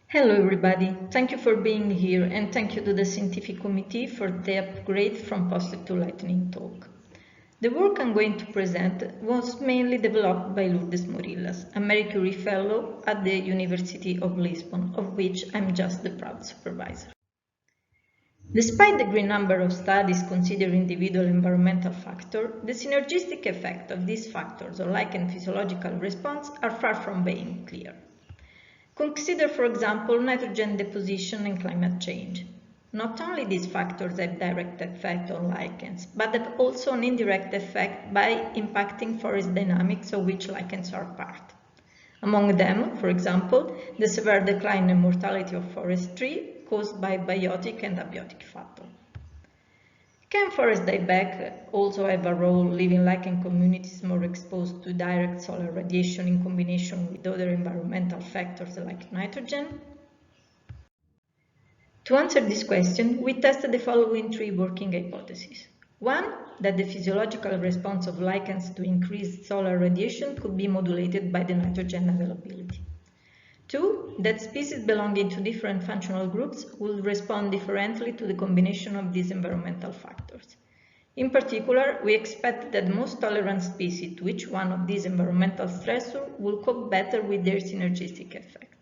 Hello everybody, thank you for being here and thank you to the scientific committee for the upgrade from poster to lightning talk. The work I'm going to present was mainly developed by Lourdes Morillas, a Marie Curie Fellow at the University of Lisbon, of which I'm just the proud supervisor. Despite the great number of studies considering individual environmental factors, the synergistic effect of these factors on lichen physiological response are far from being clear. Consider, for example, nitrogen deposition and climate change. Not only these factors have direct effect on lichens, but have also an indirect effect by impacting forest dynamics of which lichens are part. Among them, for example, the severe decline and mortality of forestry caused by biotic and abiotic factors. Can forest dieback also have a role, leaving lichen communities more exposed to direct solar radiation in combination with other environmental factors like nitrogen? To answer this question, we tested the following three working hypotheses. One, that the physiological response of lichens to increased solar radiation could be modulated by the nitrogen availability. Two, that species belonging to different functional groups will respond differently to the combination of these environmental factors. In particular, we expect that most tolerant species to each one of these environmental stressors will cope better with their synergistic effect.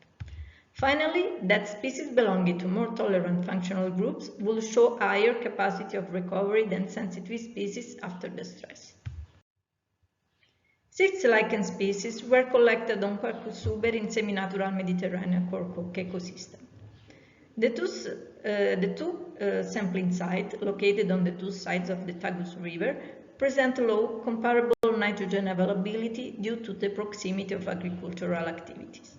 Finally, that species belonging to more tolerant functional groups will show higher capacity of recovery than sensitive species after the stress. 6 lichen species were collected on Quercus suber in semi-natural Mediterranean cork ecosystem. The two sampling sites, located on the two sides of the Tagus River, present low comparable nitrogen availability due to the proximity of agricultural activities.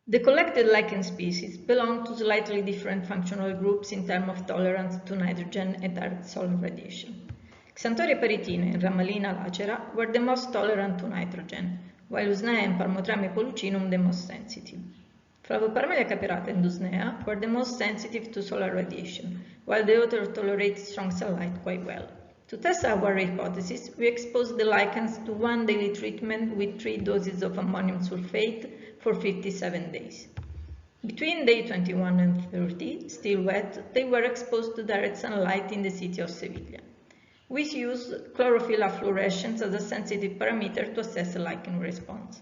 The collected lichen species belong to slightly different functional groups in terms of tolerance to nitrogen and direct solar radiation. Xanthoria peritina and Ramalina lacera were the most tolerant to nitrogen, while Usnea and Palmotrame pollucinum the most sensitive. Flavoparmelia caperata and Usnea were the most sensitive to solar radiation, while the other tolerate strong sunlight quite well. To test our hypothesis, we exposed the lichens to one daily treatment with 3 doses of ammonium sulfate for 57 days. Between day 21 and 30, still wet, they were exposed to direct sunlight in the city of Sevilla. We use chlorophyll efflorescence as a sensitive parameter to assess the lichen response.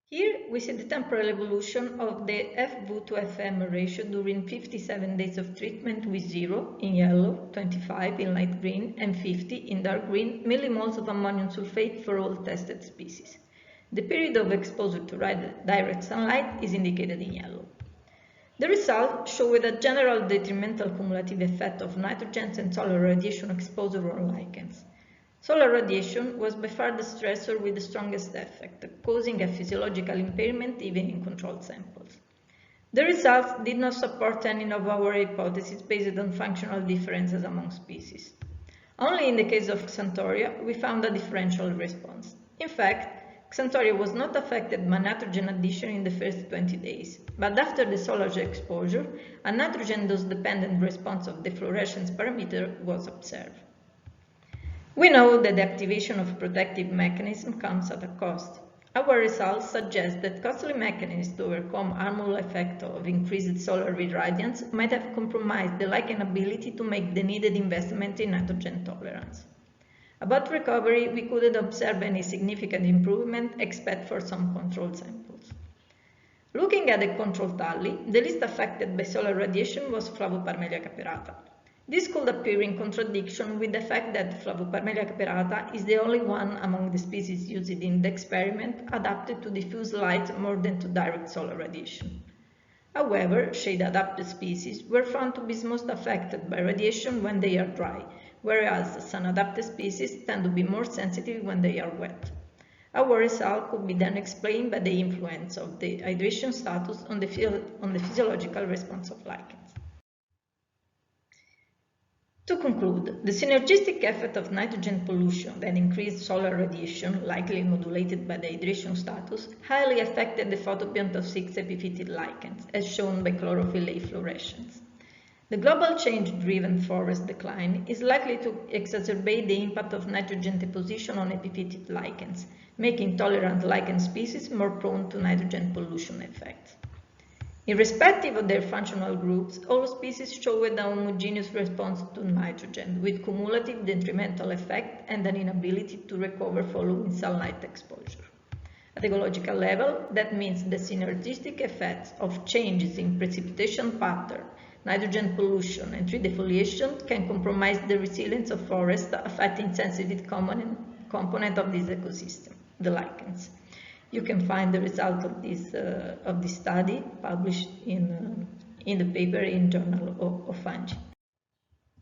Here we see the temporal evolution of the FV to FM ratio during 57 days of treatment with 0 in yellow, 25 in light green and 50 in dark green millimoles of ammonium sulfate for all tested species. The period of exposure to direct sunlight is indicated in yellow. The results show a general detrimental cumulative effect of nitrogen and solar radiation exposure on lichens. Solar radiation was by far the stressor with the strongest effect, causing a physiological impairment even in controlled samples. The results did not support any of our hypotheses based on functional differences among species. Only in the case of Xanthoria, we found a differential response. In fact, Xanthoria was not affected by nitrogen addition in the first 20 days, but after the solar exposure, a nitrogen dose-dependent response of the fluorescence parameter was observed. We know that the activation of protective mechanism comes at a cost. Our results suggest that costly mechanisms to overcome harmful effect of increased solar irradiance might have compromised the lichen ability to make the needed investment in nitrogen tolerance. About recovery, we couldn't observe any significant improvement except for some controlled samples. Looking at the control thalli, the least affected by solar radiation was Flavoparmelia caperata. This could appear in contradiction with the fact that Flavoparmelia caperata is the only one among the species used in the experiment adapted to diffuse light more than to direct solar radiation. However, shade-adapted species were found to be most affected by radiation when they are dry, whereas sun-adapted species tend to be more sensitive when they are wet. Our result could be then explained by the influence of the hydration status on the physiological response of lichens. To conclude, the synergistic effect of nitrogen pollution that increased solar radiation, likely modulated by the hydration status, highly affected the photobiont of 6 epiphytic lichens, as shown by chlorophyll efflorescence. The global change-driven forest decline is likely to exacerbate the impact of nitrogen deposition on epiphytic lichens, making tolerant lichen species more prone to nitrogen pollution effects. Irrespective of their functional groups, all species show a homogeneous response to nitrogen, with cumulative detrimental effect and an inability to recover following sunlight exposure. At ecological level, that means the synergistic effects of changes in precipitation pattern, nitrogen pollution, and tree defoliation can compromise the resilience of forests, affecting sensitive component of this ecosystem, the lichens. You can find the result of this study published in the paper in Journal of Fungi.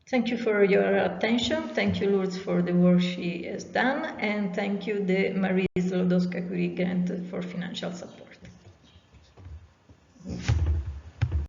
Thank you for your attention. Thank you, Lourdes, for the work she has done, and thank you, the Marie Slodowska Curie Grant, for financial support.